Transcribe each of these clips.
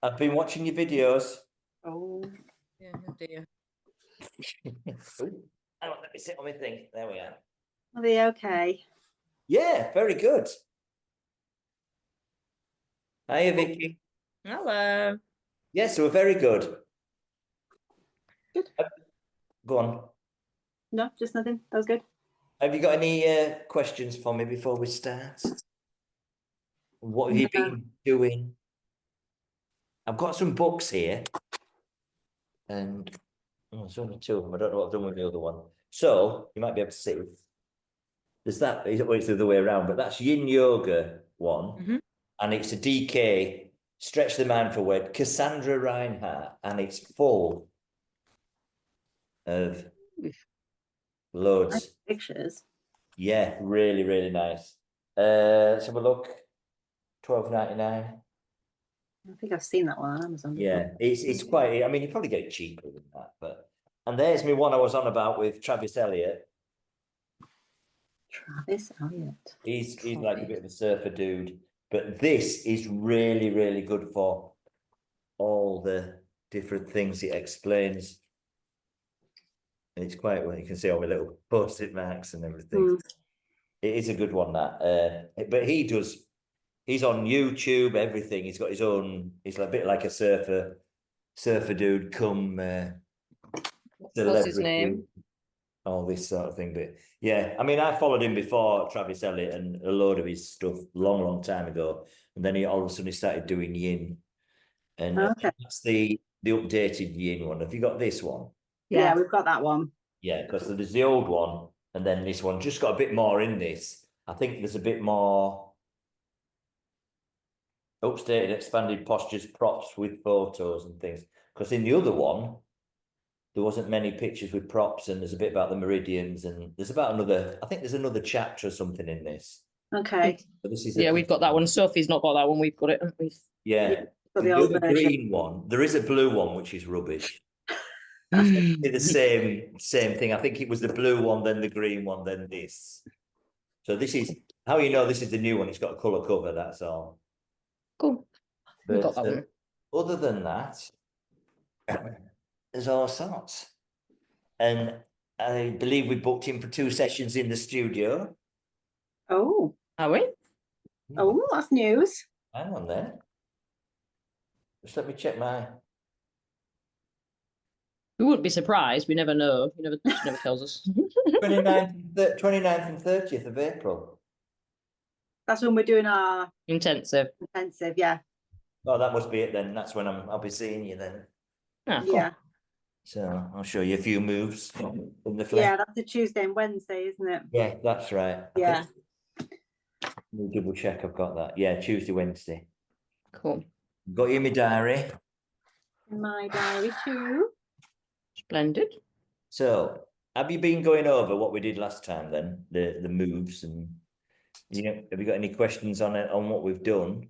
I've been watching your videos. Oh. Yeah, oh dear. Hang on, let me sit on my thing. There we are. Are they okay? Yeah, very good. Hiya, Vicky. Hello. Yeah, so we're very good. Good. Go on. No, just nothing. That was good. Have you got any questions for me before we start? What have you been doing? I've got some books here. And there's only two of them. I don't know what I've done with the other one. So you might be able to see. There's that, it's the other way around, but that's Yin Yoga one. And it's a DK, Stretch the Mind Forward, Cassandra Reinhardt, and it's full of loads. Nice pictures. Yeah, really, really nice. Let's have a look. $12.99. I think I've seen that one on Amazon. Yeah, it's quite. I mean, you probably get it cheaper than that, but and there's me one I was on about with Travis Elliott. Travis Elliott. He's like a bit of a surfer dude, but this is really, really good for all the different things it explains. And it's quite well, you can see all the little post-it marks and everything. It is a good one, that. But he's on YouTube, everything. He's got his own, he's a bit like a surfer dude come What's his name? All this sort of thing. But yeah, I mean, I followed him before, Travis Elliott, and a load of his stuff long time ago. And then he all of a sudden he started doing Yin. And that's the updated Yin one. Have you got this one? Yeah, we've got that one. Yeah, because there's the old one, and then this one just got a bit more in this. I think there's a bit more updated, expanded postures, props with photos and things. Because in the other one, there wasn't many pictures with props, and there's a bit about the meridians, and there's about another, I think there's another chapter or something in this. Okay. But this is we've got that one. Sophie's not got that one. We've got it, haven't we? Yeah. The other green one, there is a blue one, which is rubbish. I think the same thing. I think it was the blue one, then the green one, then this. So this is how you know this is the new one. It's got a colour cover, that's all. Cool. But got that one. Other than that, there's all sorts. And I believe we booked him for 2 sessions in the studio. Oh. Are we? Oh, that's news. Hang on there. Just let me check my... We wouldn't be surprised. We never know. She never tells us. 29th and 30th of April. That's when we're doing our intensive. Yeah. Oh, that must be it then. That's when I'll be seeing you then. Ah, cool. Yeah. So I'll show you a few moves in the flesh. Yeah, that's the Tuesday and Wednesday, isn't it? Yeah, that's right. Yeah. Let me double check I've got that. Yeah, Tuesday, Wednesday. Cool. Got you in my diary. In my diary too. Splendid. So, have you been going over what we did last time then? The moves, and have you got any questions on it, on what we've done?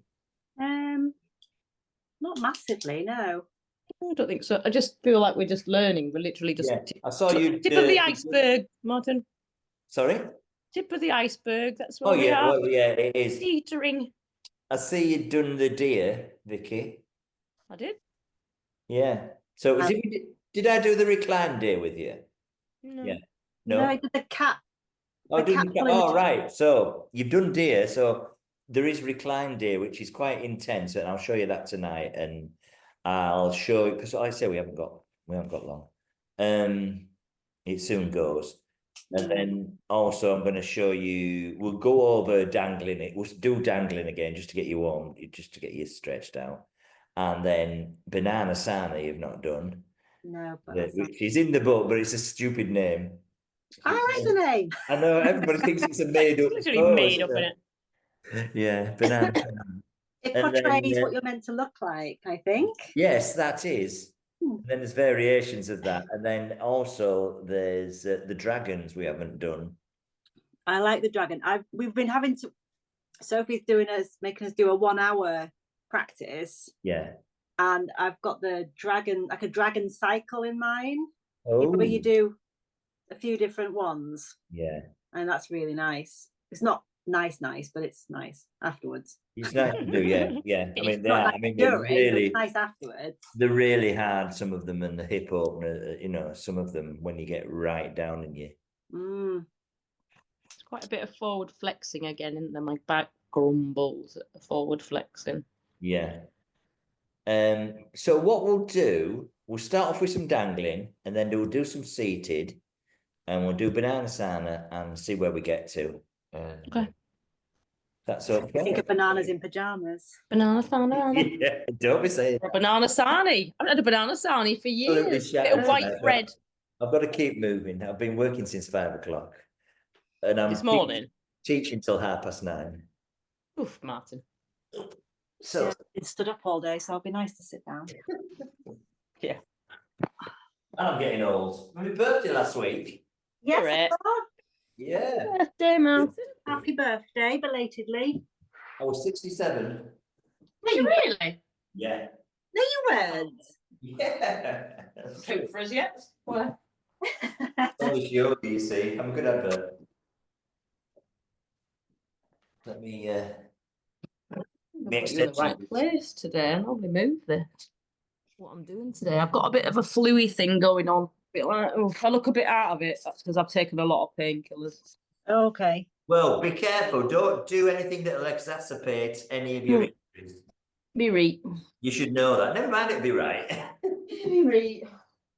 Not massively, no. I don't think so. I just feel like we're just learning. We're literally just I saw you tip of the iceberg, Martin. Sorry? Tip of the iceberg. That's what we yeah, are. well, yeah, it is. Teetering. I see you'd done the deer, Vicky. I did. Yeah. So did I do the recline deer with you? No. Yeah. No, I did the cat. Oh, right. So you've done deer. So there is recline deer, which is quite intense, and I'll show you that tonight. And I'll show you, because like I say we haven't got long. It soon goes. And then also I'm going to show you, we'll go over dangling it. We'll do dangling again just to get you warm, just to get you stretched out. And then Bananasana you've not done. No, which is in the book, but it's a stupid name. I like the name. I know, everybody thinks it's a made-up literally made up in it. Yeah, Banana. It portrays what you're meant to look like, I think. Yes, that is. And then there's variations of that, and then also there's the dragons we haven't done. I like the dragon. We've been having to. Sophie's making us do a 1 hour practice. Yeah. And I've got the dragon, like a dragon cycle in mind. Oh. Where you do a few different ones. Yeah. And that's really nice. It's not nice, but it's nice afterwards. It's nice to do, yeah. I mean, they Not are. nice I mean, during, but it's nice afterwards. they're really hard. Some of them, and the hip opener. You know, some of them when you get right down in you. It's quite a bit of forward flexing again, isn't there? My back grumbles at the forward flexing. Yeah. So what we'll do, we'll start off with some dangling, and then we'll do some seated, and we'll do Bananasana and see where we get to. Okay. That's okay. Think of bananas in pajamas. Bananasana. Yeah, don't be saying Or a Bananasani. I've had a Bananasani for Absolutely years. shattered Bit of white tonight, but bread. I've got to keep moving. I've been working since 5 o'clock, and I'm This morning. teaching till 9:30. Oof, Martin. So Yeah, it's stood up all day, so it'll be nice to sit down. Yeah. I'm getting old. My birthday last week. Yes, You're it. Yeah, Happy birthday, Martin. happy birthday, belatedly. I was 67. Are you really? Yeah. No, you weren't. Yeah. Two for us yet? Well, Only show, you see. I'm a good advert. Let me I've got you in the right place today. I normally move this. What I'm doing today. I've got a bit of a fluey thing going on. Bit like, oh, if I look a bit out of it, that's because I've taken a lot of painkillers. Okay. Well, be careful. Don't do anything that will exacerbate any of your injuries. Be right. You should know that. Never mind, it'll be right. Be right.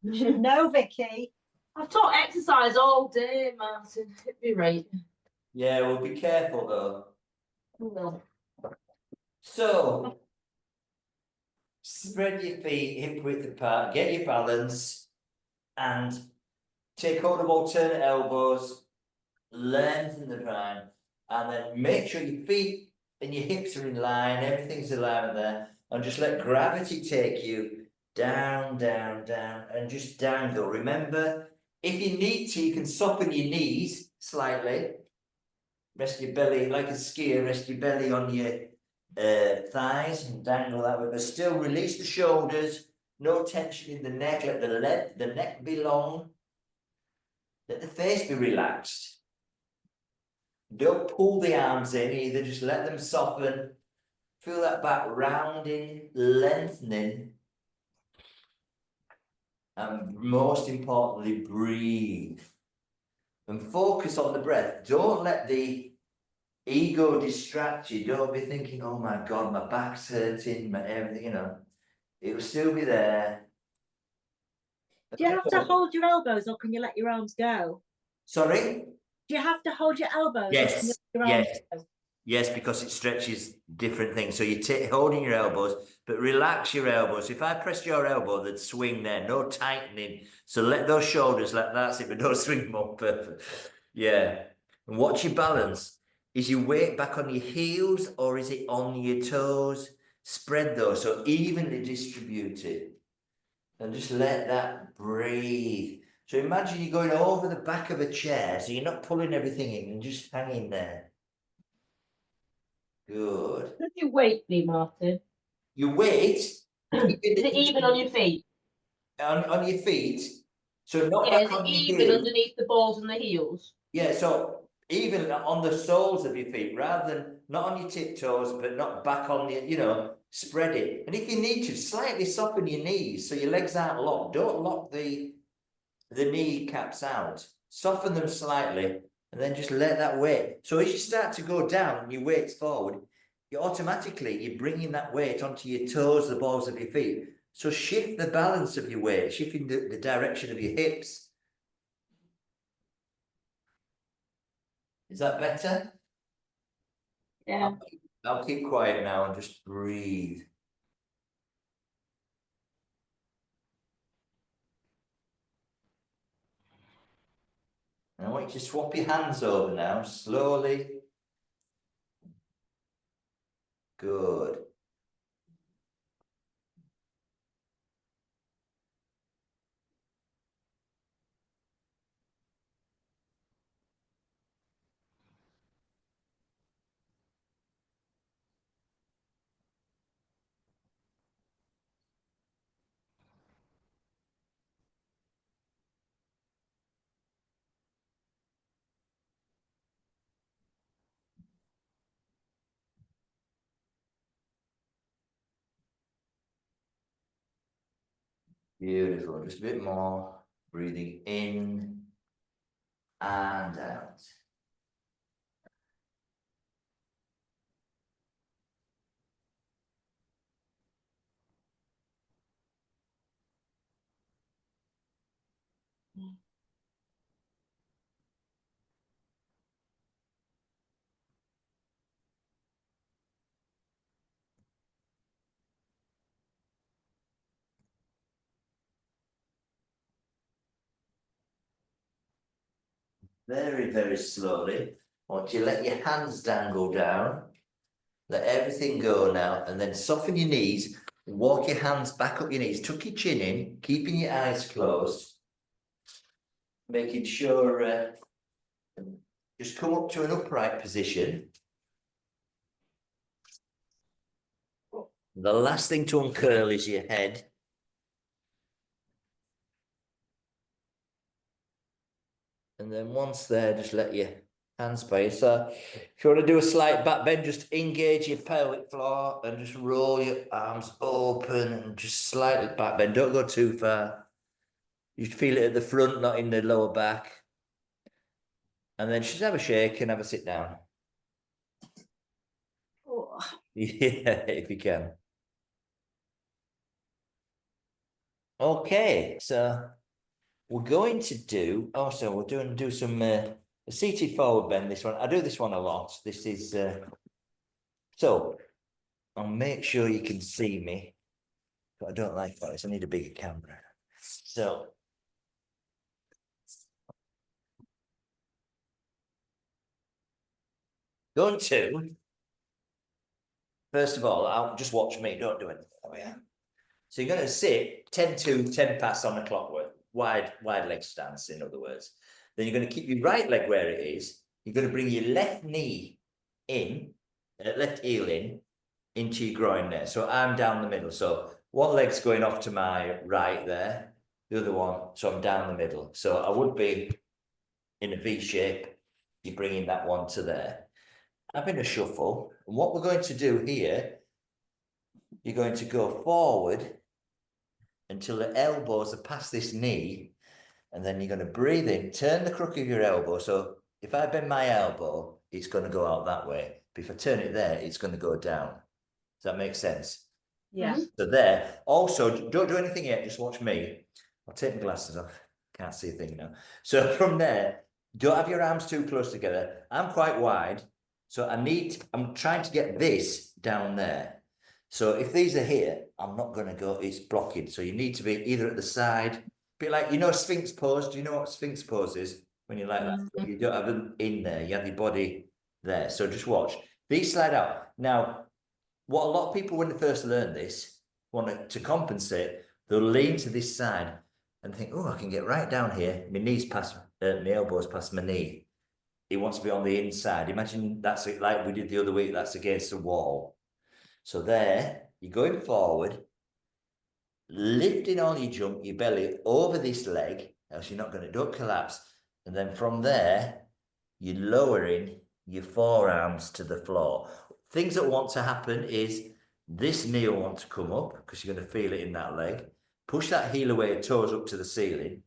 You should know, Vicky. I've taught exercise all day, Martin. It'd be right. Yeah, well, be careful though. No. So, spread your feet hip width apart, get your balance, and take hold of alternate elbows, lengthen the spine, and then make sure your feet and your hips are in line, everything's aligned there, and just let gravity take you down, down, down, and just dangle. Remember, if you need to, you can soften your knees slightly. Rest your belly like a skier, rest your belly on your thighs and dangle that way, but still release the shoulders, no tension in the neck, let the neck be long, let the face be relaxed. Don't pull the arms in either, just let them soften. Feel that back rounding, lengthening. And most importantly, breathe. And focus on the breath. Don't let the ego distract you. Don't be thinking, oh my God, my back's hurting, my everything, you know. It will still be there. Do you have to hold your elbows or can you let your arms go? Sorry? Do you have to hold your elbows? Yes, Or can you let your arms yes. go? Yes, because it stretches different things. So you're holding your elbows, but relax your elbows. If I press your elbow, they'd swing there, no tightening. So let those shoulders, that's it, but don't swing them up. Yeah. And watch your balance. Is your weight back on your heels or is it on your toes? Spread those, so evenly distributed. And just let that breathe. So imagine you're going over the back of a chair, so you're not pulling everything in and just hanging there. Good. Does your weight be, Martin? Your weight Is it even on your feet? on your feet, so not Yeah, is back it on your even heels. underneath the balls and the heels? Yeah, so even on the soles of your feet, rather than not on your tiptoes, but not back on the, spread it. And if you need to, slightly soften your knees so your legs aren't locked. Don't lock the knee caps out. Soften them slightly, and then just let that weight. So as you start to go down and your weight's forward, you're bringing that weight onto your toes, the balls of your feet. So shift the balance of your weight, shifting the direction of your hips. Is that better? Yeah. I'll keep quiet now and just breathe. And I want you to swap your hands over now, slowly. Good. Beautiful. Just a bit more. Breathing in and out. Very, very slowly. I want you to let your hands dangle down. Let everything go now, and then soften your knees. Walk your hands back up your knees. Tuck your chin in, keeping your eyes closed. Making sure just come up to an upright position. The last thing to uncurl is your head. And then once there, just let your hands by. So if you want to do a slight back bend, just engage your pelvic floor and just roll your arms open and just slightly back bend. Don't go too far. You feel it at the front, not in the lower back. And then just have a shake and have a sit down. Oh. Yeah, if you can. Okay, so we're going to do, also we're do some a seated forward bend, this one. I do this one a lot. This is, so I'll make sure you can see me, but I don't like this. I need a bigger camera. So, going to, first of all, I'll just watch me, don't do anything. Oh, yeah. So you're going to sit 10 to 10 past on the clockwork, wide leg stance, in other words. Then you're going to keep your right leg where it is. You're going to bring your left knee in, left heel in, into your groin there. So I'm down the middle. So one leg's going off to my right there, the other one, so I'm down the middle. So I would be in a V shape. You're bringing that one to there. Having a shuffle. And what we're going to do here, you're going to go forward until the elbows are past this knee, and then you're going to breathe in, turn the crook of your elbow. So if I bend my elbow, it's going to go out that way. But if I turn it there, it's going to go down. Does that make sense? Yeah. So there. Also, don't do anything yet. Just watch me. I'll take my glasses off. Can't see a thing now. So from there, don't have your arms too close together. I'm quite wide. So I'm trying to get this down there. So if these are here, I'm not going to go, it's blocking. So you need to be either at the side, a bit like, Sphinx pose. Do you know what Sphinx pose is? When you're like that, you don't have them in there. You have your body there. So just watch. These slide out. Now, what a lot of people, when they first learn this, want to compensate, they'll lean to this side and think, oh, I can get right down here. My knees past, my elbows past my knee. He wants to be on the inside. Imagine that's like we did the other week, that's against the wall. So there, you're going forward, lifting all your jump, your belly over this leg, else you're not going to, don't collapse. And then from there, you're lowering your forearms to the floor. Things that want to happen is this knee will want to come up because you're going to feel it in that leg. Push that heel away, toes up to the ceiling.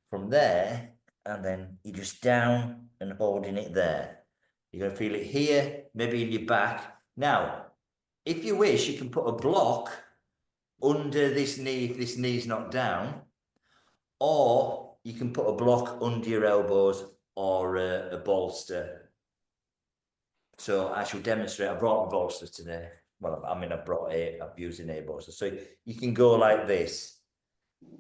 From there, and then you're just down and holding it there. You're going to feel it here, maybe in your back. Now, if you wish, you can put a block under this knee if this knee's not down, or you can put a block under your elbows or a bolster. So I shall demonstrate. I brought my bolster today. Well, I mean, I'm using a bolster. So you can go like this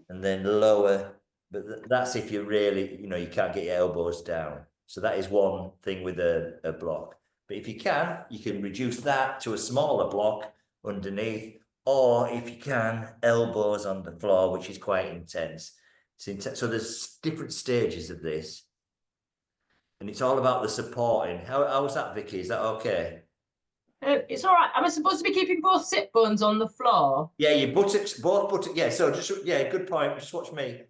and then lower, but that's if you really, you can't get your elbows down. So that is one thing with a block. But if you can reduce that to a smaller block underneath, or if you can, elbows on the floor, which is quite intense. So there's different stages of this. And it's all about the supporting. How was that, Vicky? Is that okay? It's all right. Am I supposed to be keeping both sit bones on the floor? Yeah, your buttocks, both buttocks. Yeah, so good point. Just watch me.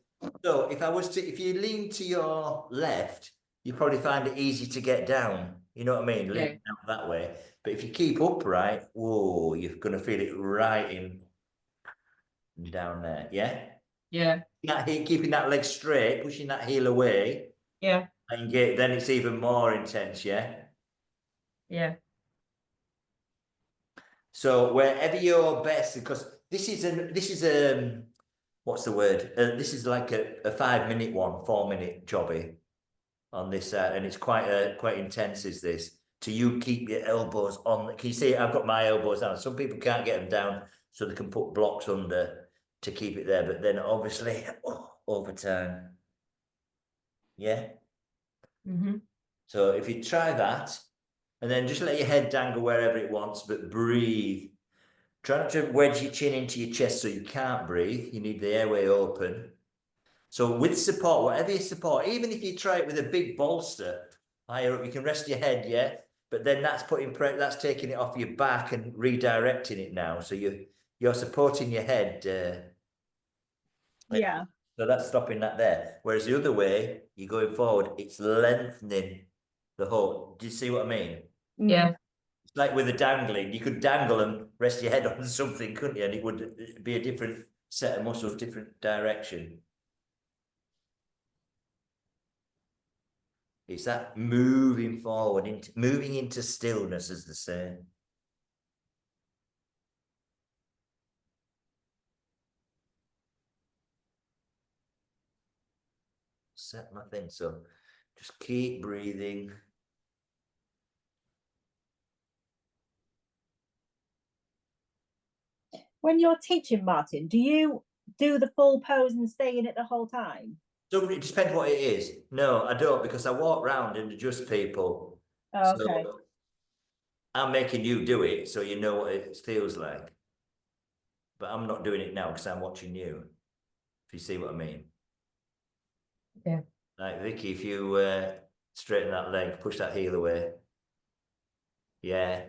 So if you lean to your left, you probably find it easy to get down. You know what I mean? Yeah. Lean out that way. But if you keep upright, whoa, you're going to feel it right in and down there. Yeah? Yeah. Keeping that leg straight, pushing that heel away. Yeah. And then it's even more intense, yeah? Yeah. So wherever you're best, because this is what's the word? This is like a 5-minute one, 4-minute jobby on this, and it's quite intense. Is this to you? Keep your elbows on. Can you see? I've got my elbows down. Some people can't get them down, so they can put blocks under to keep it there. But then obviously over time, yeah. So if you try that, and then just let your head dangle wherever it wants, but breathe. Try not to wedge your chin into your chest so you can't breathe. You need the airway open. So with support, whatever you support, even if you try it with a big bolster higher up, you can rest your head, yeah? But then that's that's taking it off your back and redirecting it now. So you're supporting your head. Yeah. So that's stopping that there. Whereas the other way, you're going forward, it's lengthening the whole. Do you see what I mean? Yeah. It's like with the dangling, you could dangle and rest your head on something, couldn't you? And it would be a different set of muscles, different direction. It's that moving forward, moving into stillness, as they say. Set my thing. So just keep breathing. When you're teaching, Martin, do you do the full pose and stay in it the whole time? So it depends what it is. No, I don't, because I walk around and adjust people. Oh, okay. So I'm making you do it so you know what it feels like. But I'm not doing it now because I'm watching you. If you see what I mean. Yeah. Like Vicky, if you straighten that leg, push that heel away. Yeah.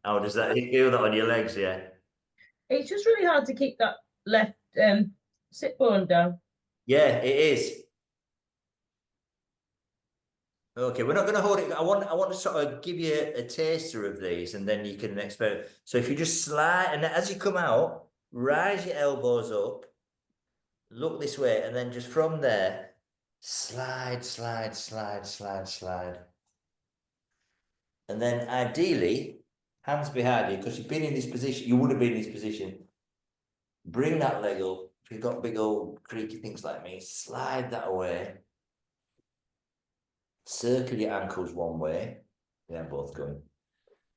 How does that? You feel that on your legs, yeah? It's just really hard to keep that left sit bone down. Yeah, it is. Okay, we're not going to hold it. I want to sort of give you a taster of these, and then you can experiment. So if you just slide, and as you come out, rise your elbows up, look this way, and then just from there, slide, slide, slide, slide, slide. And then ideally, hands behind you, because you've been in this position, you would have been in this position. Bring that leg up. If you've got big old creaky things like me, slide that away. Circle your ankles one way. Yeah, both going.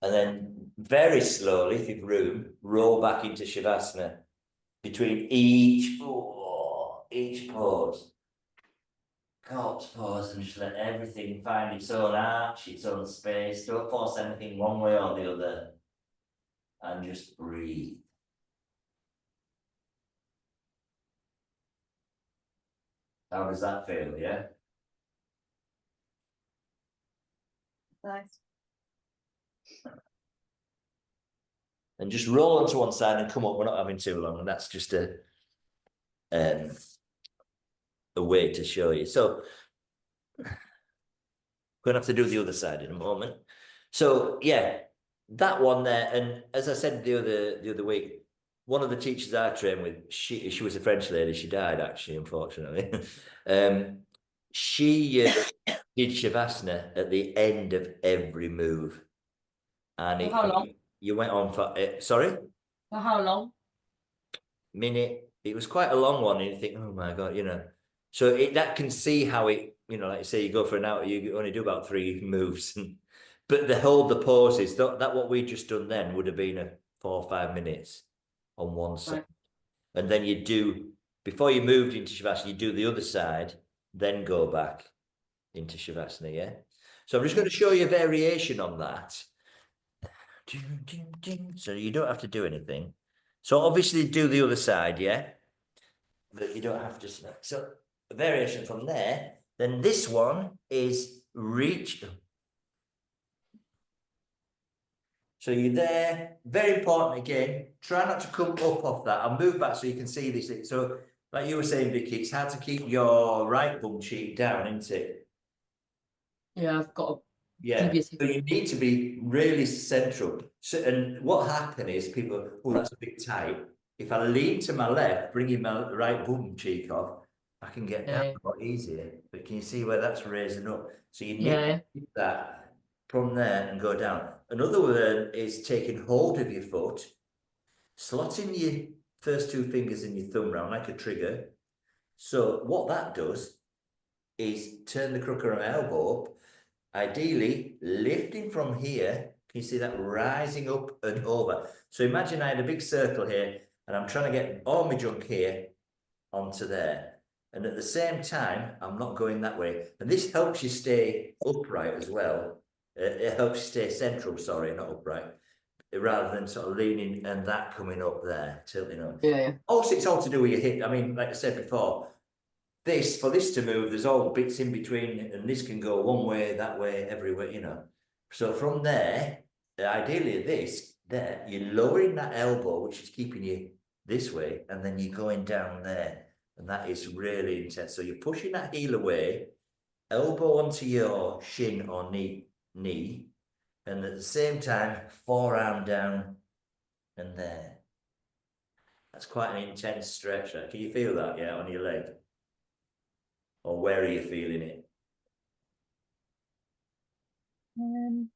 And then very slowly, if you've room, roll back into Shavasana between each pose. Corpse pose, and just let everything find its own arch, its own space. Don't force anything one way or the other. And just breathe. How does that feel, yeah? Nice. And just roll onto one side and come up. We're not having too long, and that's just a way to show you. So we're gonna have to do the other side in a moment. So yeah, that one there, and as I said the other week, one of the teachers I trained with, she was a French lady. She died actually, unfortunately. She did Shavasana at the end of every move, and For how long? You went on for sorry. For how long? Minute. It was quite a long one, and you think, oh my god, you know. So that can see how it, you know, like you say, you go for an hour, you only do about 3 moves, but the poses. That what we just done then would have been a 4 or 5 minutes on one side, and then you do before you moved into Shavasana, you do the other side, then go back into Shavasana. Yeah. So I'm just going to show you a variation on that. So you don't have to do anything. So obviously do the other side, yeah? But you don't have to. So a variation from there, then this one is reach. So you're there, very important again, try not to come up off that. I'll move back so you can see this. So like you were saying, Vicky, it's hard to keep your right bum cheek down, isn't it? Yeah, I've got Yeah, so you need to be really central. So, and what happens is people, oh, that's a bit tight. if I lean to my left, bringing my right bum cheek off, I can get down a lot easier. But can you see where that's raising up? So you need to keep that from there and go down. Another one is taking hold of your foot, slotting your first two fingers in your thumb round like a trigger. So what that does is turn the crook of my elbow up, ideally lifting from here. Can you see that rising up and over? So imagine I had a big circle here and I'm trying to get all my junk here onto there. And at the same time, I'm not going that way. And this helps you stay upright as well. It helps you stay central, sorry, not upright. Rather than sort of leaning and that coming up there, tilting up. Also, it's all to do with your hip. I mean, like I said before, for this to move, there's all bits in between, and this can go one way, that way, everywhere, you know. So from there, ideally there, you're lowering that elbow, which is keeping you this way, and then you're going down there, and that is really intense. So you're pushing that heel away, elbow onto your shin or knee, and at the same time, forearm down and there. That's quite an intense stretch. Can you feel that, yeah, on your leg? Or where are you feeling it?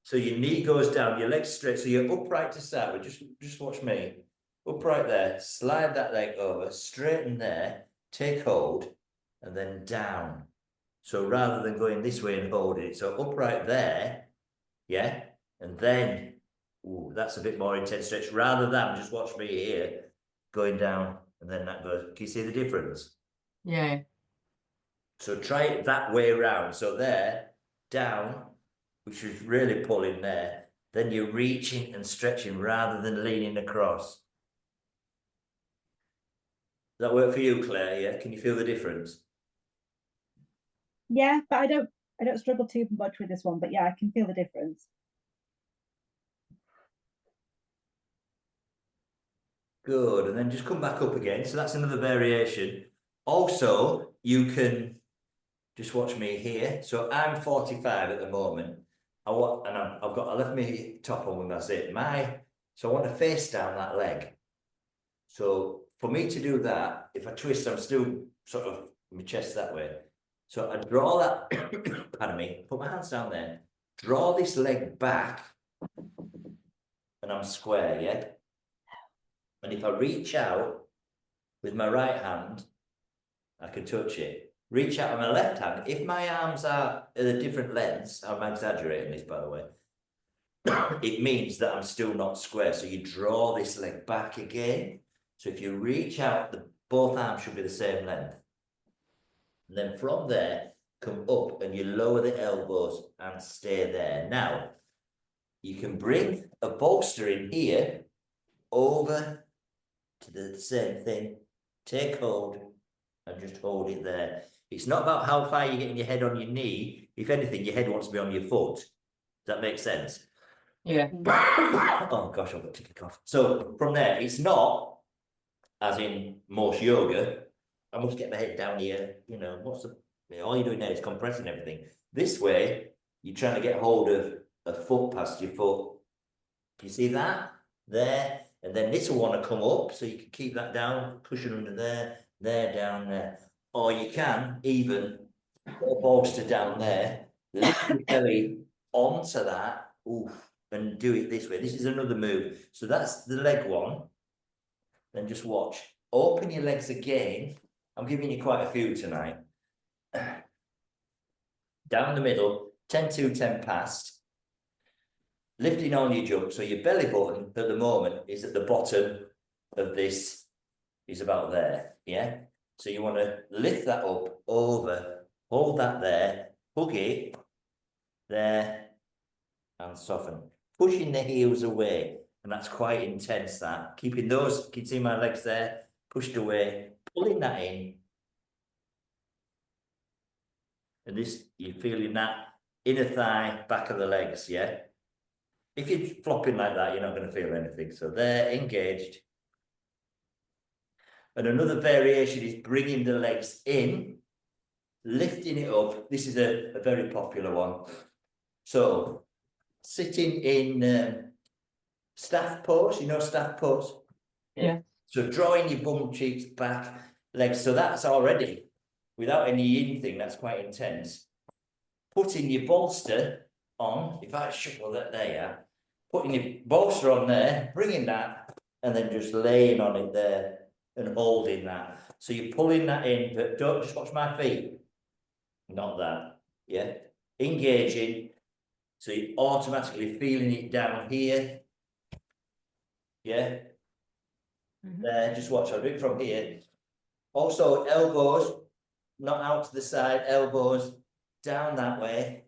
So your knee goes down, your leg's straight, so you're upright to start with. Just watch me. Upright there, slide that leg over, straighten there, take hold, and then down. So rather than going this way and holding it, so upright there, yeah, and then, ooh, that's a bit more intense stretch. Rather than, just watch me here, going down, and then that goes. Can you see the difference? Yeah. So try it that way around. So there, down, which is really pulling there. Then you're reaching and stretching rather than leaning across. Does that work for you, Claire? Yeah. Can you feel the difference? Yeah, but I don't struggle too much with this one, but yeah, I can feel the difference. Good. And then just come back up again. So that's another variation. Also, you can just watch me here. So I'm 45 at the moment. I've got, I left my top on when that's it. So I want to face down that leg. So for me to do that, if I twist, I'm still sort of my chest that way. So I draw that, pardon me, put my hands down there, draw this leg back, and I'm square, yeah? And if I reach out with my right hand, I can touch it. Reach out with my left hand. If my arms are at a different length, I'm exaggerating this, by the way, it means that I'm still not square. So you draw this leg back again. So if you reach out, both arms should be the same length. And then from there, come up and you lower the elbows and stay there. Now, you can bring a bolster in here over to the same thing. Take hold and just hold it there. It's not about how far you're getting your head on your knee. If anything, your head wants to be on your foot. Does that make sense? Yeah. Oh gosh, I've got to kick off. So from there, it's not as in most yoga. I must get my head down here. You know, all you're doing there is compressing everything. This way, you're trying to get hold of a foot past your foot. You see that? There. And then this will want to come up, so you can keep that down, push it under there, down there. Or you can even put a bolster down there, lift your belly onto that, oof, and do it this way. This is another move. So that's the leg one. Then just watch. Open your legs again. I'm giving you quite a few tonight. Down the middle, 10 to 10 past. Lifting on your jump, so your belly button at the moment is at the bottom of this, is about there, yeah? So you want to lift that up, over, hold that there, hug it, there, and soften. Pushing the heels away, and that's quite intense, that. Keeping those, can you see my legs there? Pushed away, pulling that in. And this, you're feeling that inner thigh, back of the legs, yeah? If you're flopping like that, you're not going to feel anything. So they're engaged. And another variation is bringing the legs in, lifting it up. This is a very popular one. So sitting in staff pose, you know staff pose? Yeah. So drawing your bum cheeks back, legs. So that's already, without any in thing, that's quite intense. Putting your bolster on, if I shuffle that there, putting your bolster on there, bringing that, and then just laying on it there and holding that. So you're pulling that in, but don't just watch my feet. Not that, yeah. Engaging, so you're automatically feeling it down here. Yeah. There, just watch, I'll do it from here. Also, elbows, not out to the side, elbows down that way.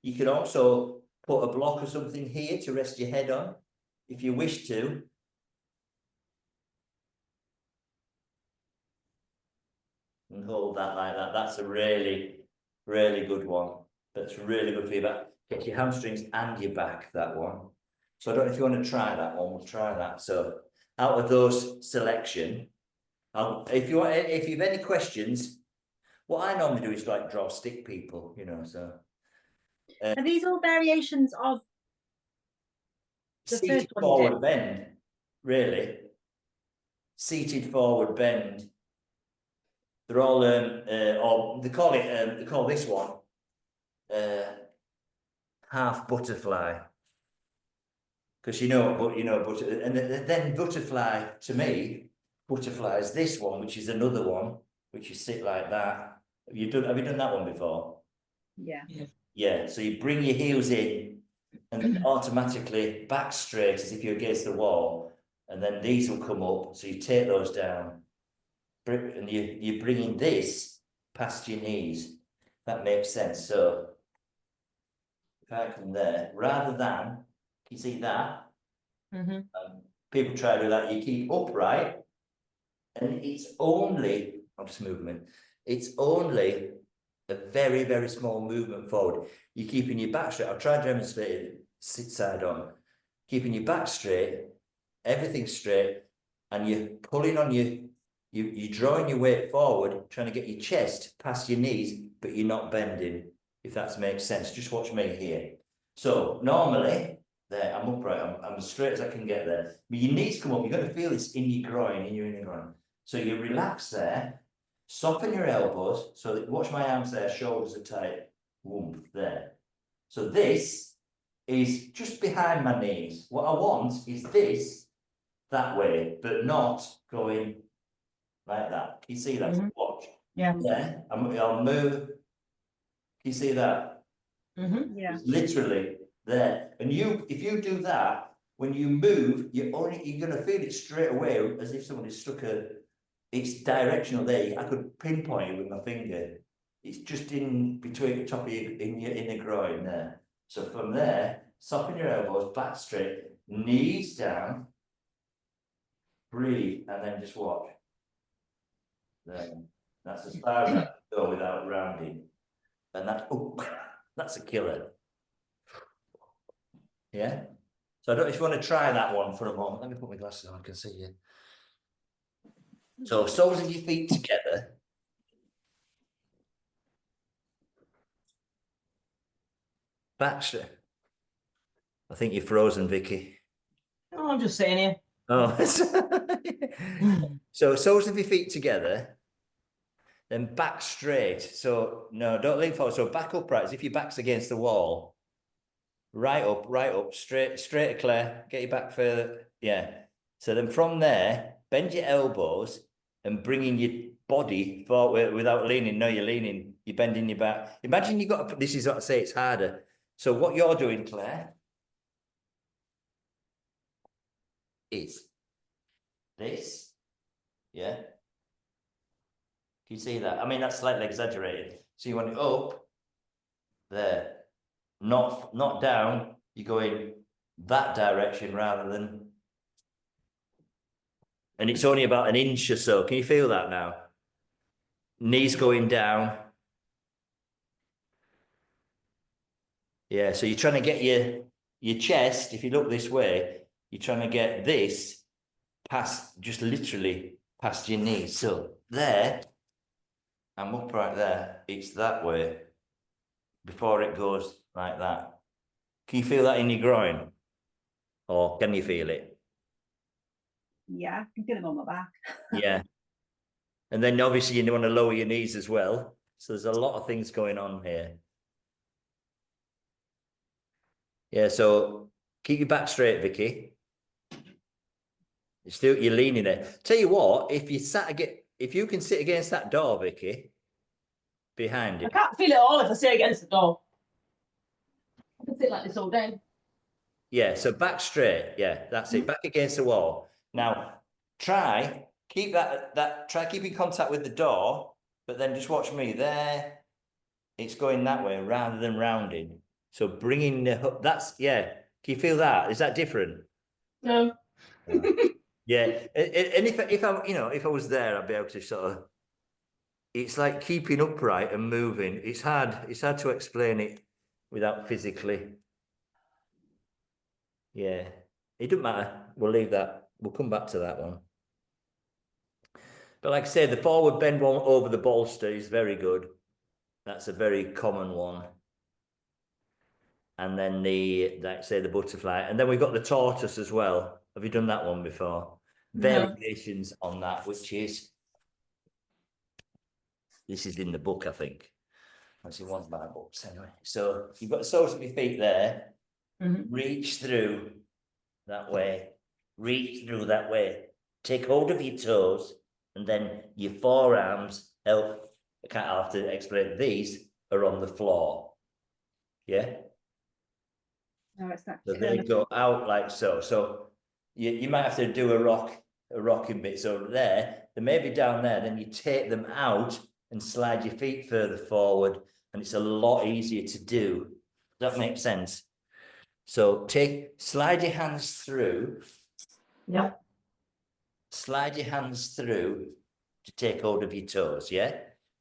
You can also put a block or something here to rest your head on, if you wish to. And hold that like that. That's a really, really good one. That's really good for your back. Gets your hamstrings and your back, that one. So I don't know if you want to try that one, we'll try that. So out of those selection, if you've any questions, what I normally do is like draw stick people, you know, so. Are these all variations of the Seated first one? forward bend, really. Seated forward bend. They're all, or they call this one, half butterfly. Because and then butterfly, to me, butterfly is this one, which is another one, which you sit like that. Have you done that one before? Yeah. Yeah, so you bring your heels in and then automatically back straight as if you're against the wall. And then these will come up, so you take those down. And you're bringing this past your knees. That makes sense. So if I come there, rather than, you see that? People try to do that, you keep upright, and it's only, I'll just movement, it's only a very, very small movement forward. You're keeping your back straight. I'll try and demonstrate it, sit side on. Keeping your back straight, everything straight, and you're pulling on you're drawing your weight forward, trying to get your chest past your knees, but you're not bending, if that makes sense. Just watch me here. So normally, there, I'm upright, I'm as straight as I can get there. But your knees come up, you're going to feel this in your groin, in your inner groin. So you relax there, soften your elbows, so that, watch my arms there, shoulders are tight, whoomp, there. So this is just behind my knees. What I want is this, that way, but not going like that. Can you see that? Watch. Yeah. Yeah, I'll move. Can you see that? Yeah. It's literally there. And if you do that, when you move, you're gonna feel it straight away as if somebody stuck it's directional there. I could pinpoint it with my finger. It's just in between the top of your inner groin there. So from there, soften your elbows, back straight, knees down, breathe, and then just watch. There. That's as far as I can go without rounding. And that's a killer. Yeah. So I don't know if you want to try that one for a moment. Let me put my glasses on, I can see you. So soles of your feet together. Back straight. I think you're frozen, Vicky. Oh, I'm just sitting here. Oh, so soles of your feet together, then back straight. So no, don't lean forward. So back upright as if your back's against the wall. Right up, straight to Claire. Get your back further. Yeah. So then from there, bend your elbows and bringing your body forward without leaning. No, you're leaning. You're bending your back. Imagine you got to. This is what I say. It's harder. So what you're doing, Claire, is this. Yeah. Can you see that? I mean, that's slightly exaggerated. So you want it up there, not down. You're going that direction rather than. And it's only about an inch or so. Can you feel that now? Knees going down. Yeah, so you're trying to get your chest, if you look this way, you're trying to get this past, just literally past your knees. So there, I'm upright there. It's that way before it goes like that. Can you feel that in your groin? Or can you feel it? Yeah, I can feel them on my back. Yeah. And then obviously you want to lower your knees as well. So there's a lot of things going on here. Yeah, so keep your back straight, Vicky. You're leaning there. Tell you what, if you can sit against that door, Vicky, behind you. I can't feel it all if I sit against the door. I can sit like this all day. Yeah, so back straight. Yeah, that's it. Back against the wall. Now, try keeping contact with the door, but then just watch me there. It's going that way rather than rounding. So bringing yeah. Can you feel that? Is that different? No. Yeah. And if I was there, I'd be able to sort of, it's like keeping upright and moving. It's hard to explain it without physically. Yeah. It doesn't matter. We'll leave that. We'll come back to that one. But like I say, the forward bend one over the bolster is very good. That's a very common one. And then the butterfly. And then we've got the tortoise as well. Have you done that one before? No. Variations on that, which is, this is in the book, I think. That's in one of my books anyway. So you've got the soles of your feet there. Reach through that way. Reach through that way. Take hold of your toes, and then your forearms help. I can't have to explain. These are on the floor. Yeah. No, it's not. So they go out like so. So you might have to do a rocking bit. So they may be down there. Then you take them out and slide your feet further forward, and it's a lot easier to do. Does that make sense? So slide your hands through. Yeah. Slide your hands through to take hold of your toes. Yeah.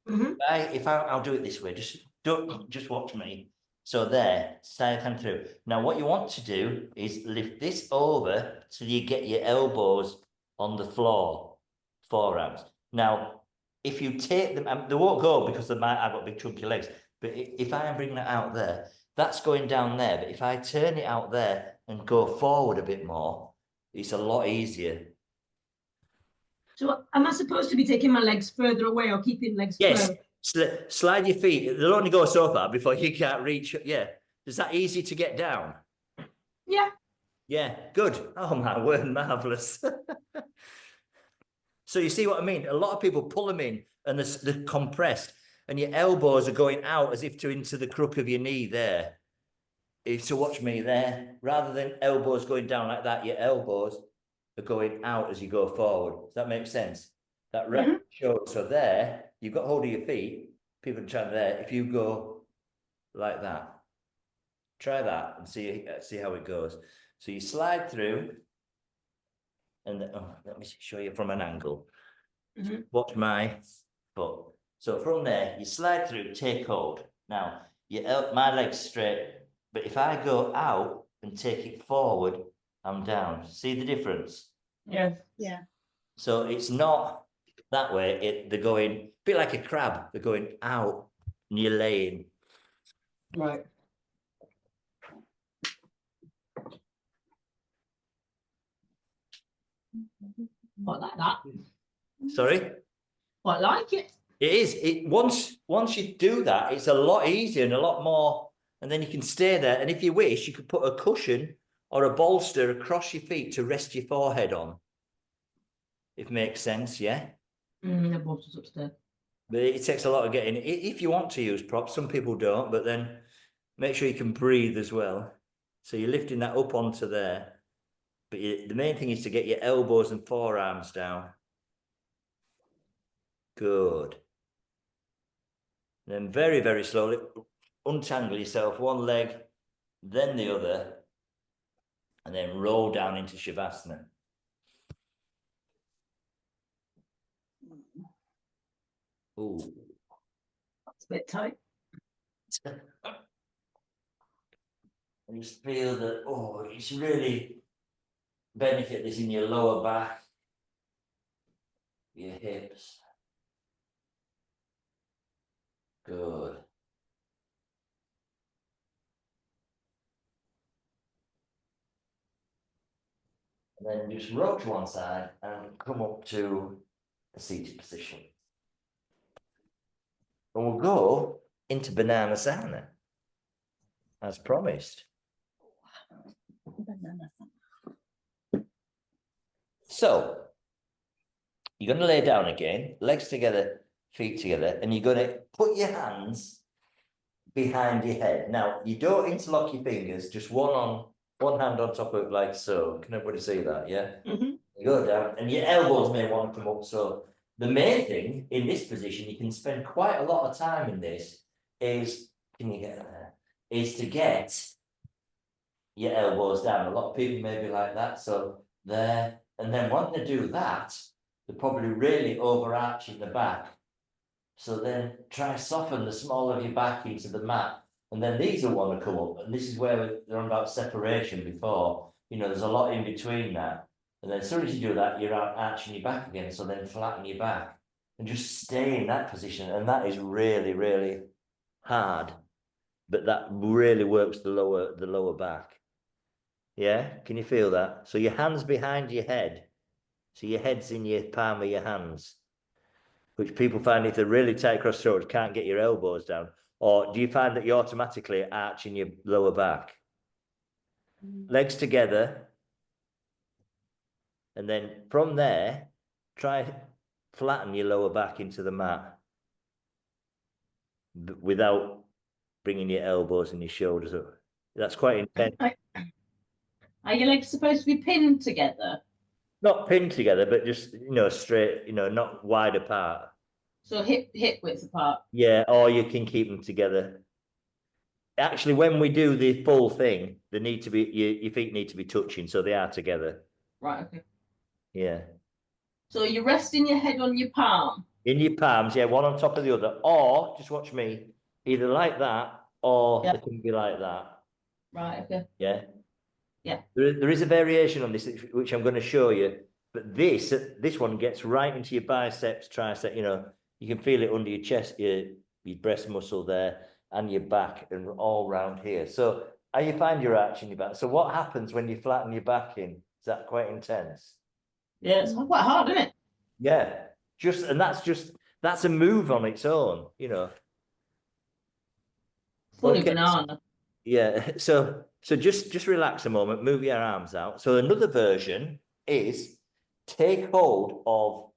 I'll do it this way. Just watch me. So there, slide hand through. Now what you want to do is lift this over till you get your elbows on the floor, forearms. Now, if you take them, they won't go because I've got big chunky legs. But if I bring that out there, that's going down there. But if I turn it out there and go forward a bit more, it's a lot easier. So am I supposed to be taking my legs further away or keeping legs Yes. closed? Slide your feet. They'll only go so far before you can't reach. Yeah. Is that easy to get down? Yeah. Yeah. Good. Oh my word, marvelous. So you see what I mean? A lot of people pull them in and they're compressed, and your elbows are going out as if into the crook of your knee there. So watch me there. Rather than elbows going down like that, your elbows are going out as you go forward. Does that make sense? That shows. So there, you've got hold of your feet. People are trying there. If you go like that, try that and see how it goes. So you slide through, and let me show you from an angle. Watch my foot. So from there, you slide through, take hold. Now, my leg's straight, but if I go out and take it forward, I'm down. See the difference? Yeah. Yeah. So it's not that way. They're going a bit like a crab. They're going out and you're laying. Right. Quite like that. Sorry? Quite like it. It is. Once you do that, it's a lot easier and a lot more. And then you can stay there. And if you wish, you could put a cushion or a bolster across your feet to rest your forehead on. If it makes sense, yeah? The bolster's upstairs. But it takes a lot of getting. If you want to use props, some people don't, but then make sure you can breathe as well. So you're lifting that up onto there. But the main thing is to get your elbows and forearms down. Good. Then very, very slowly untangle yourself, one leg, then the other, and then roll down into Shavasana. Ooh. That's a bit tight. And just feel that, it's really benefit this in your lower back, your hips. Good. then just roll to one side and come up to a seated position. And we'll go into Bananasana, as promised. So, you're going to lay down again, legs together, feet together, and you're going to put your hands behind your head. Now, you don't interlock your fingers, just one hand on top of it like so. Can everybody see that? Yeah? Mm-hmm. You go down, and your elbows may want to come up. So the main thing in this position, you can spend quite a lot of time in this, is, can you get there? Is to get your elbows down. A lot of people may be like that. So there, and then once they do that, they're probably really overarching the back. So then try soften the small of your back into the mat. And then these will want to come up. And this is where they're on about separation before. You know, there's a lot in between that. And then as soon as you do that, you're out arching your back again. So then flatten your back and just stay in that position. And that is really, really hard. But that really works the lower back. Yeah, can you feel that? So your hands behind your head. So your head's in your palm of your hands, which people find if they're really tight across the shoulders, can't get your elbows down. Or do you find that you automatically arching your lower back? Legs together. And then from there, try flatten your lower back into the mat without bringing your elbows and your shoulders up. That's quite intense. Are your legs supposed to be pinned together? Not pinned together, but just, you know, straight, you know, not wide apart. So hip width apart? Yeah, or you can keep them together. Actually, when we do the full thing, they need to be, your feet need to be touching, so they are together. Right, okay. Yeah. So you're resting your head on your palm? In your palms, yeah, one on top of the other. Or, just watch me, either like that, or they can be like that. Right, okay. Yeah. Yeah. There is a variation on this, which I'm going to show you. But this one gets right into your biceps, tricep, you know, you can feel it under your chest, your breast muscle there, and your back, and all round here. So how you find your arch in your back. So what happens when you flatten your back in? Is that quite intense? Yeah, it's quite hard, isn't it? Yeah. That's a move on its own, you know. Funny Okay. banana. Yeah, so just relax a moment, move your arms out. So another version is take hold of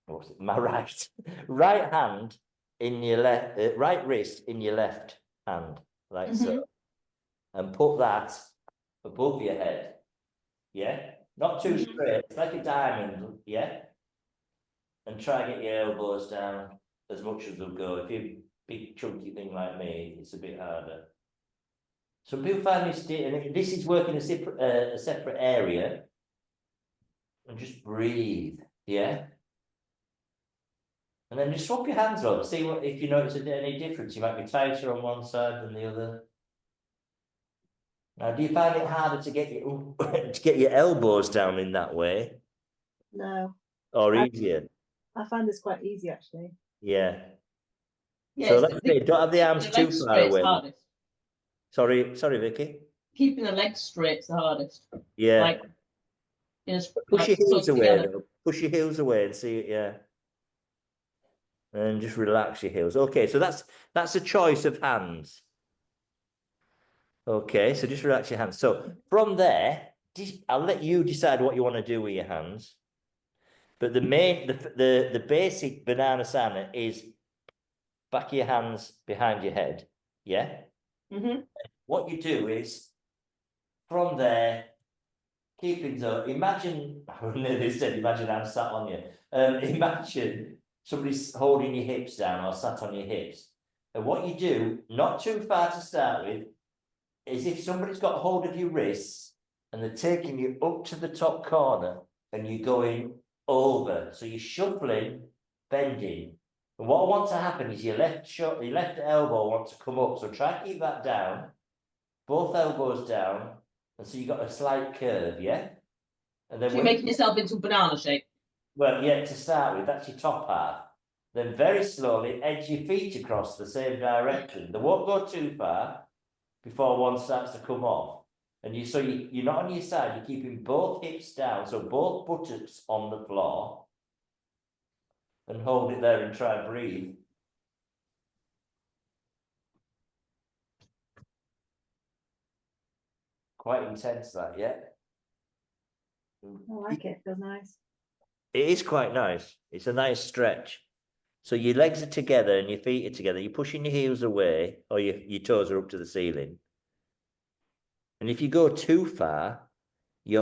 what's it, my right hand in your left, right wrist in your left hand, like so, and put that above your head. Yeah, not too straight, it's like a diamond. Yeah, and try and get your elbows down as much as they'll go. If you're big chunky thing like me, it's a bit harder. Some people find this, and this is working a separate area, and just breathe, yeah. And then just swap your hands over. See what if you notice any difference. You might be tighter on one side than the other. Now, do you find it harder to get your elbows down in that way? No. Or easier? I find this quite easy actually. Yeah. Yeah, So let's say don't have the arms too far away. Sorry, Vicky. Keeping the legs straight's the hardest. Yeah. Like, push your heels away though. Push your heels away and see it, yeah. And just relax your heels. Okay, so that's a choice of hands. Okay, so just relax your hands. So from there, I'll let you decide what you want to do with your hands. But the basic Bananasana is back of your hands behind your head. Yeah. What you do is from there, keeping so imagine imagine I'm sat on you. Imagine somebody's holding your hips down or sat on your hips. And what you do, not too far to start with, is if somebody's got hold of your wrists and they're taking you up to the top corner and you're going over. So you're shuffling, bending. And what I want to happen is your left elbow wants to come up. So try to keep that down. Both elbows down. And so you've got a slight curve, yeah? And then so you're making yourself into a banana shape. Well, yeah, to start with, that's your top half. Then very slowly edge your feet across the same direction. They won't go too far before one starts to come off. And you're not on your side, you're keeping both hips down, so both buttocks on the floor. And hold it there and try and breathe. Quite intense that, yeah? I like it, feels nice. It is quite nice. It's a nice stretch. So your legs are together and your feet are together. You're pushing your heels away, or your toes are up to the ceiling. And if you go too far, you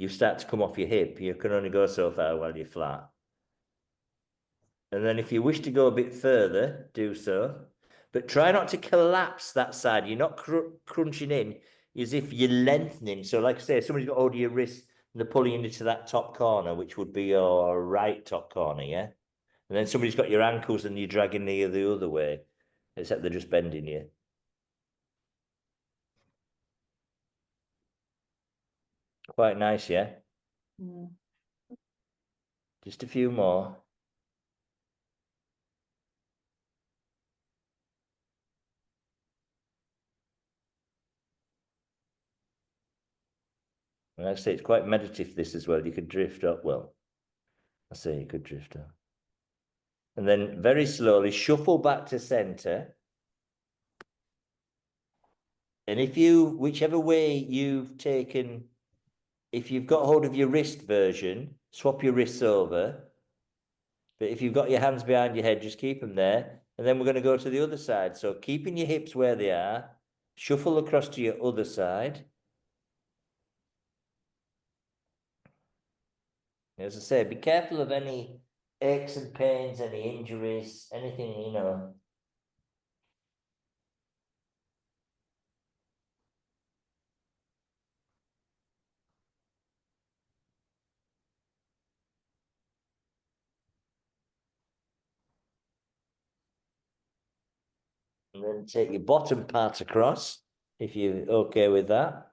start to come off your hip. You can only go so far while you're flat. And then if you wish to go a bit further, do so. But try not to collapse that side. You're not crunching in as if you're lengthening. So like I say, somebody's got hold of your wrist and they're pulling into that top corner, which would be your right top corner, yeah? And then somebody's got your ankles and you're dragging the other way, except they're just bending you. Quite nice, yeah? Mm. Just a few more. And like I say, it's quite meditative, this as well. You could drift up. Well, I say you could drift up. And then very slowly shuffle back to center. And whichever way you've taken, if you've got hold of your wrist version, swap your wrists over. But if you've got your hands behind your head, just keep them there. And then we're going to go to the other side. So keeping your hips where they are, shuffle across to your other side. As I say, be careful of any aches and pains, any injuries, anything, you know. And then take your bottom part across, if you're okay with that.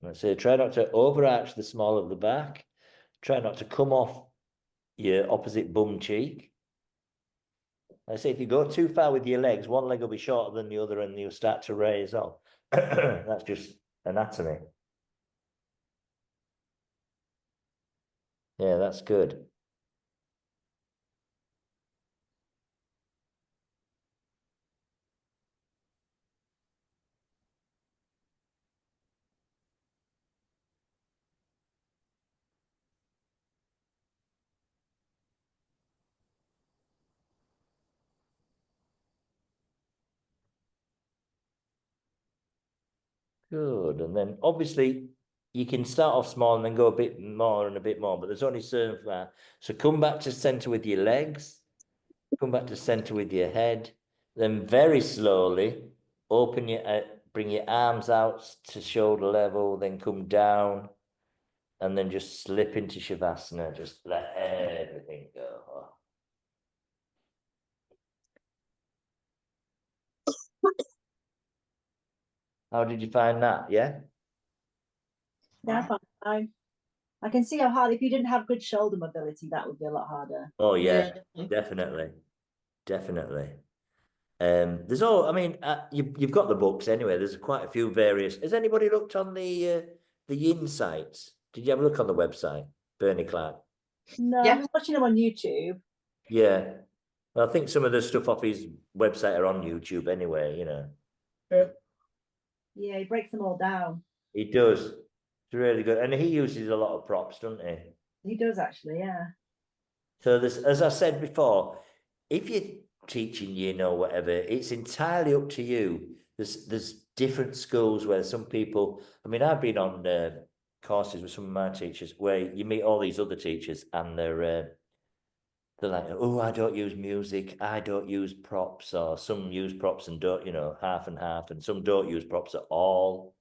Let's say, try not to overarch the small of the back. Try not to come off your opposite bum cheek. I say, if you go too far with your legs, one leg will be shorter than the other and you'll start to raise up. That's just anatomy. Yeah, that's good. Good. And then obviously you can start off small and then go a bit more and a bit more, but there's only certain far. So come back to center with your legs, come back to center with your head, then very slowly open bring your arms out to shoulder level, then come down and then just slip into Shavasana. Just let everything go. How did you find that? Yeah? Yeah, fine. I can see how hard, if you didn't have good shoulder mobility, that would be a lot harder. Oh yeah, Yeah. definitely. Definitely. There's I mean, you've got the books anyway. There's quite a few various. Has anybody looked on the Yin sites? Did you have a look on the website, Bernie Clark? No, Yeah. I'm watching them on YouTube. Yeah. Well, I think some of the stuff off his website are on YouTube anyway, you know. Yeah, he breaks them all down. He does. It's really good. And he uses a lot of props, doesn't he? He does actually, yeah. So there's, as I said before, if you're teaching, you know, whatever, it's entirely up to you. There's different schools where some people, I mean, I've been on courses with some of my teachers where you meet all these other teachers and they're like, oh, I don't use music, I don't use props, or some use props and don't, you know, half and half, and some don't use props at all.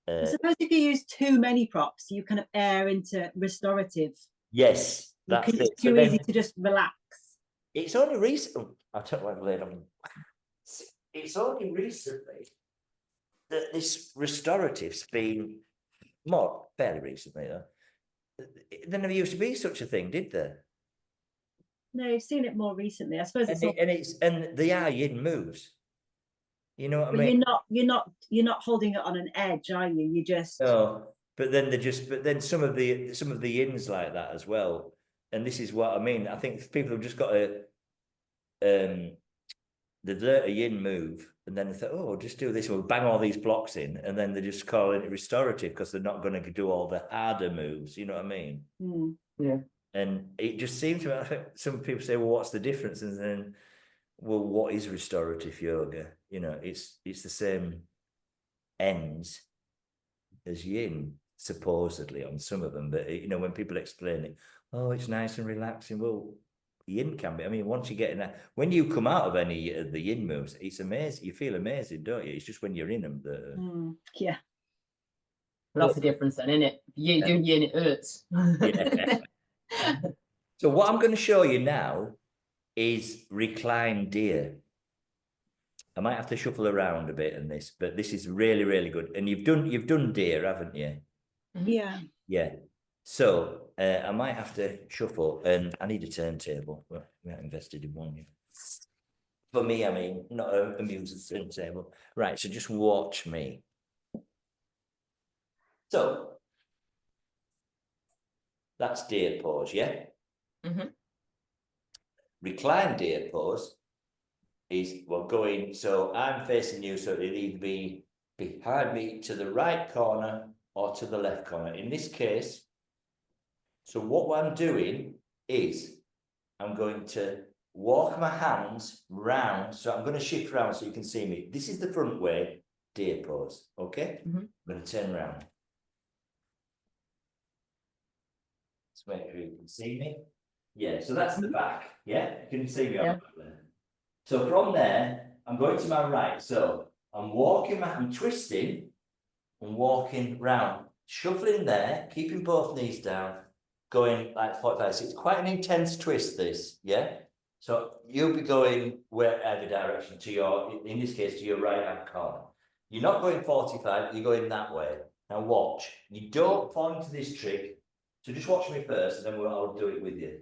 I suppose if you use too many props, you kind of err into restorative. Yes, that's it. It's too easy to just relax. It's only recent. I took my blade on. It's only recently that this restorative's been more fairly recently though. There never used to be such a thing, did there? No, you've seen it more recently. I suppose it's and they are yin moves. You know what I but mean? you're not holding it on an edge, are you? You just No, but then some of the yins like that as well. And this is what I mean. I think people have just got to they've learnt a yin move, and then they thought, oh, just do this, we'll bang all these blocks in, and then they just call it restorative because they're not going to do all the harder moves. You know what I mean? Yeah. And it just seems to me, I think some people say, well, what's the difference? And then, well, what is restorative yoga? You know, it's the same ends as yin, supposedly, on some of them. But, you know, when people explain it, oh, it's nice and relaxing. Well, yin can be. I mean, once you get in that, when you come out of any of the yin moves, it's amazing. You feel amazing, don't you? It's just when you're in them that. Yeah. Well, that's the difference then, isn't it? You're doing yin, it hurts. Yeah. So what I'm going to show you now is reclined deer. I might have to shuffle around a bit in this, but this is really, really good. And you've done deer, haven't you? Yeah. Yeah. So I might have to shuffle, and I need a turntable. Well, we haven't invested in one yet. For me, I mean, not a music turntable. Right, so just watch me. So that's deer pose, yeah? Reclined deer pose is, well, going, so I'm facing you, so it'll either be behind me to the right corner or to the left corner. In this case, so what I'm doing is I'm going to walk my hands round. So I'm going to shift round so you can see me. This is the front way, deer pose. Okay? I'm going to turn around. Let's make sure you can see me. Yeah, so that's the back. Yeah, you can see me on the back there. So from there, I'm going to my right. So I'm I'm twisting and walking round, shuffling there, keeping both knees down, going like 45. So it's quite an intense twist, this, yeah? So you'll be going wherever direction to your, in this case, to your right hand corner. You're not going 45, you're going that way. Now watch, you don't fall into this trick. So just watch me first, and then I'll do it with you.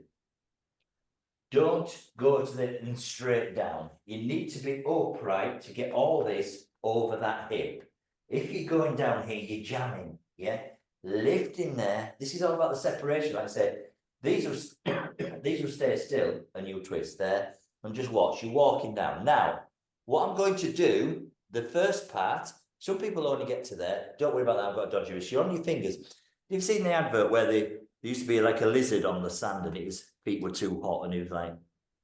Don't go to the and straight down. You need to be upright to get all this over that hip. If you're going down here, you're jamming, yeah? Lift in there. This is all about the separation. Like I said, these will stay still and you'll twist there. And just watch, you're walking down. Now, what I'm going to do, the first part, some people only get to there. Don't worry about that, I've got a dodgy wrist. You're on your fingers. You've seen the advert where there used to be like a lizard on the sand and his feet were too hot and he was like,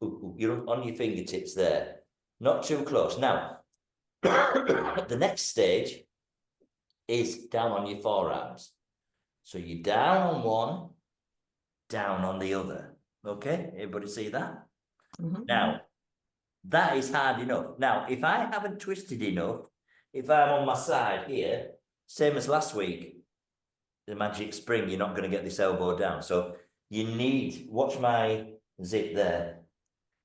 ooh, you're on your fingertips there. Not too close. Now, the next stage is down on your forearms. So you're down on one, down on the other. Okay, everybody see that? Now, that is hard enough. Now, if I haven't twisted enough, if I'm on my side here, same as last week, the magic spring, you're not going to get this elbow down. So you need, watch my zip there.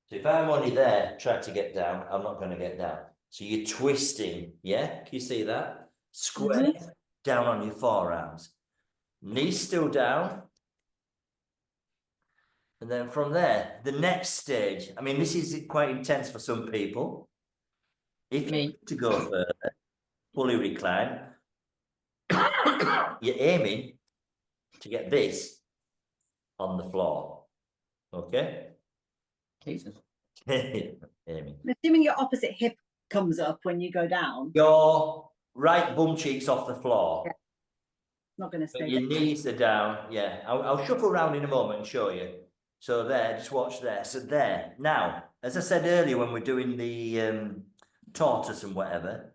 So if I'm only there, try to get down, I'm not going to get down. So you're twisting, yeah? Can you see that? Square down on your forearms. Knees still down. And then from there, the next stage, I mean, this is quite intense for some people. If you need to go further, fully recline, you're aiming to get this on the floor. Okay? Jesus. Aiming. Assuming your opposite hip comes up when you go down. Your right bum cheek's off the floor. Yeah. Not going to stay. Your knees are down. Yeah, I'll shuffle around in a moment and show you. So there, just watch there. So there. Now, as I said earlier, when we're doing the tortoise and whatever,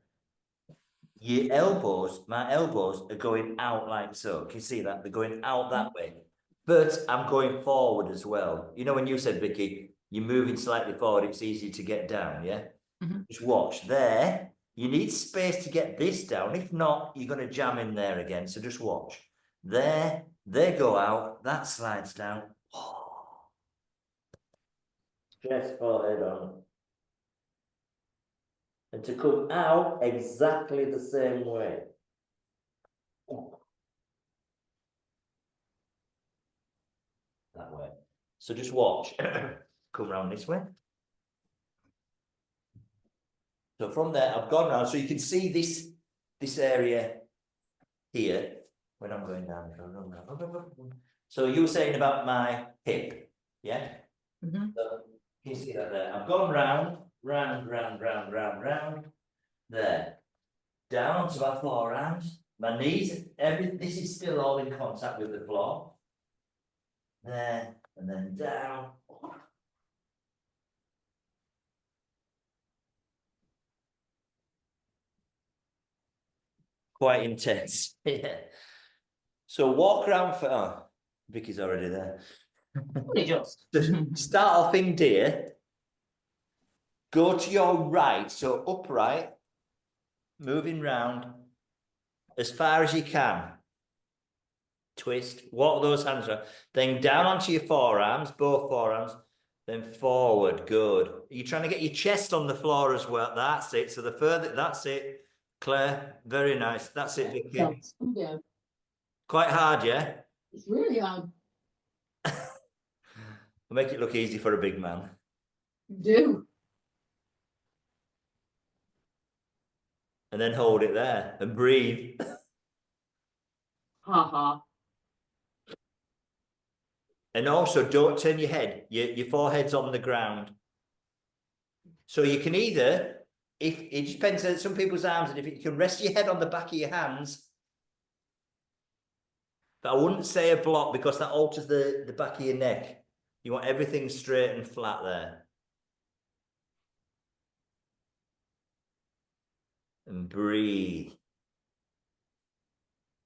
your elbows, my elbows are going out like so. Can you see that? They're going out that way. But I'm going forward as well. You know, when you said, Vicky, you're moving slightly forward, it's easy to get down, yeah? Just watch there. You need space to get this down. If not, you're going to jam in there again. So just watch. There, they go out. That slides down. Chest, forehead on. And to come out exactly the same way. That way. So just watch. come around this way. So from there, I've gone around, so you can see this area here when I'm going down. So you were saying about my hip, yeah? So you see that there. I've gone round, there. Down to my forearms, my knees, this is still all in contact with the floor. There, and then down. Quite intense. Yeah. So walk around for, oh, Vicky's already there. Just. Start off in deer. Go to your right, so upright, moving round as far as you can. Twist, walk those hands around. Then down onto your forearms, both forearms, then forward, good. You're trying to get your chest on the floor as well. That's it. So the further, that's it. Claire, very nice. That's it, Vicky. Yeah. Quite hard, yeah? It's really hard. I'll make it look easy for a big man. You do. And then hold it there and breathe. Ha. And also don't turn your head. Your forehead's on the ground. So you can either, if it depends on some people's arms, and if you can rest your head on the back of your hands. But I wouldn't say a block because that alters the back of your neck. You want everything straight and flat there. And breathe.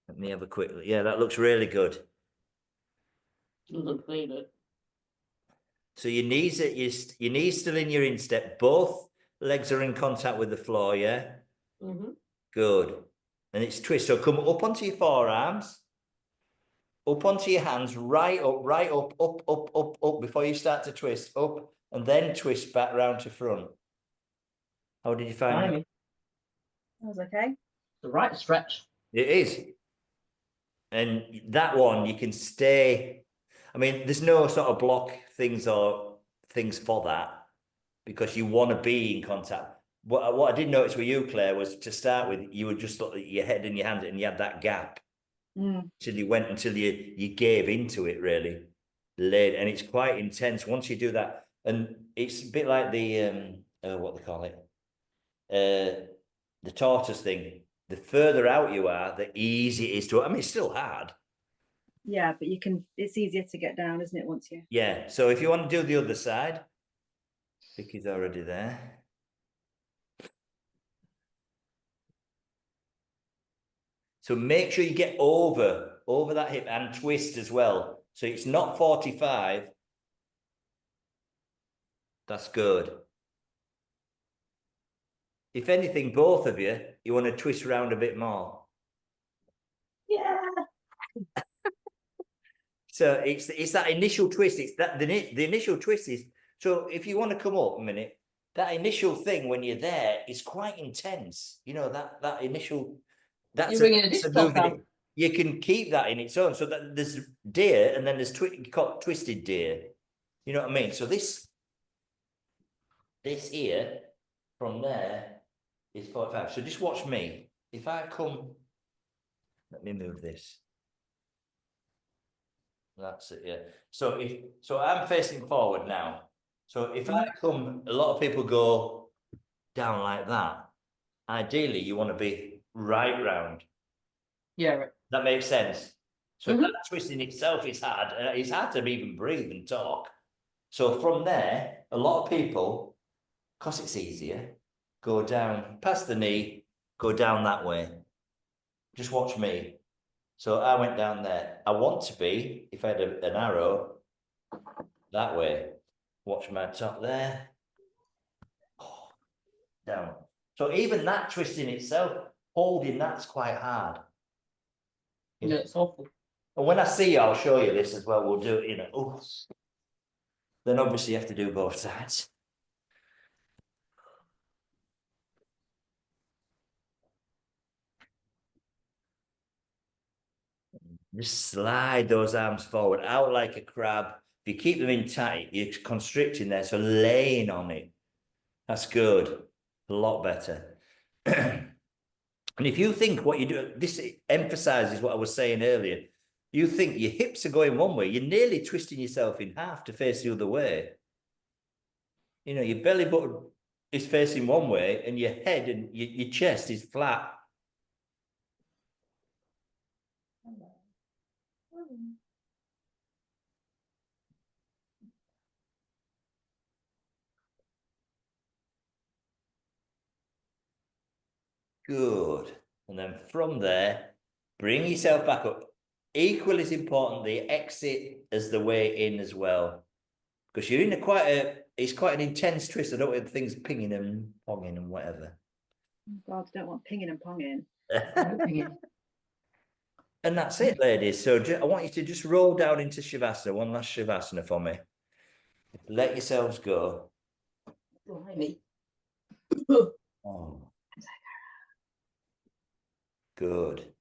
Let me have a quick look. Yeah, that looks really good. Doesn't feel it. So your knees still in your instep. Both legs are in contact with the floor, yeah? Good. And it's twist. So come up onto your forearms. Up onto your hands, right up, up, before you start to twist, up, and then twist back round to front. How did you find that? That was okay. The right stretch. It is. And that one, you can stay. I mean, there's no sort of block things or things for that because you want to be in contact. What I did notice with you, Claire, was to start with, you would just look at your head and your hand and you had that gap. Until you gave into it really late, and it's quite intense once you do that. And it's a bit like the what they call it, the tortoise thing. The further out you are, the easier it is to. I mean, it's still hard. Yeah, but you can. It's easier to get down, isn't it? Once you. Yeah. So if you want to do the other side, Vicky's already there. So make sure you get over that hip and twist as well. So it's not 45. That's good. If anything, both of you want to twist around a bit more. Yeah. So it's that initial twist. It's that the initial twist is. So if you want to come up a minute, that initial thing when you're there is quite intense. You know that initial. That's You're bringing a disc golf out. You can keep that in its own. So that there's deer and then there's twisted deer. You know what I mean? So this here from there is 45. So just watch me. If I come, let me move this. That's it, yeah. So I'm facing forward now. So if I come, a lot of people go down like that. Ideally, you want to be right round. Yeah, right. That makes sense. So that twisting itself is hard. It's hard to even breathe and talk. So from there, a lot of people, because it's easier, go down past the knee, go down that way. Just watch me. So I went down there. I want to be, if I had an arrow, that way. Watch my top there. Oh, down. So even that twist in itself, holding that's quite hard. Yeah, it's awful. And when I see you, I'll show you this as well. We'll do it, you know. Ooh. Then obviously you have to do both sides. Just slide those arms forward, out like a crab. If you keep them in tight, you're constricting there. So laying on it, that's good. A lot better. And if you think what you do, this emphasizes what I was saying earlier. You think your hips are going one way, you're nearly twisting yourself in half to face the other way. You know, your belly button is facing one way and your head and your chest is flat. Good. And then from there, bring yourself back up. Equally as important, the exit as the way in as well. Because you're in it's quite an intense twist. I don't want things pinging and ponging and whatever. Oh God, I don't want pinging and ponging. And that's it, ladies. So I want you to just roll down into Shavasana. One last Shavasana for me. Let yourselves go. Blimey. Oh. Good.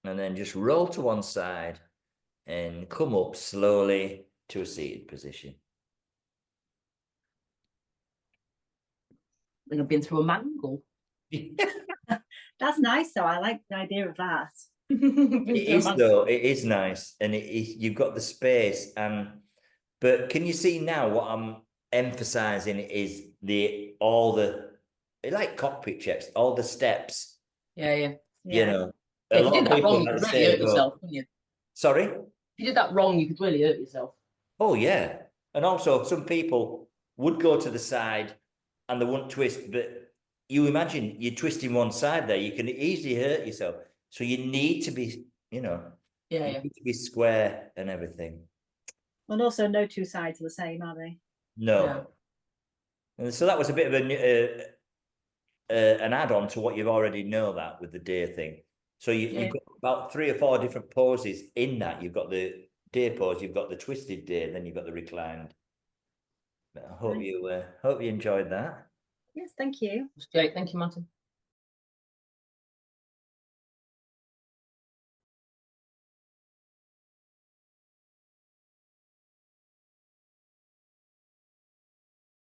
And then just roll to one side and come up slowly to a seated position. I think I've been through a mangle. That's nice though. I like the idea of that. It is though, it is nice. And you've got the space. But can you see now what I'm emphasizing is all the like cockpit checks, all the steps. Yeah. You know, Yeah, a if you lot did of that people wrong, you like could to really say, hurt yourself, couldn't you? Sorry? If you did that wrong, you could really hurt yourself. Oh, yeah. And also, some people would go to the side and they wouldn't twist, but you imagine you're twisting one side there, you can easily hurt yourself. So you need to be, you need to be square and everything. And also, no two sides are the same, are they? No. Yeah. And so that was a bit of an add-on to what you've already know that with the deer thing. So you've got about 3 or 4 different poses in that. You've got the deer pose, you've got the twisted deer, then you've got the reclined. But I hope you enjoyed that. Yes, thank you. That's great. Thank you, Martin.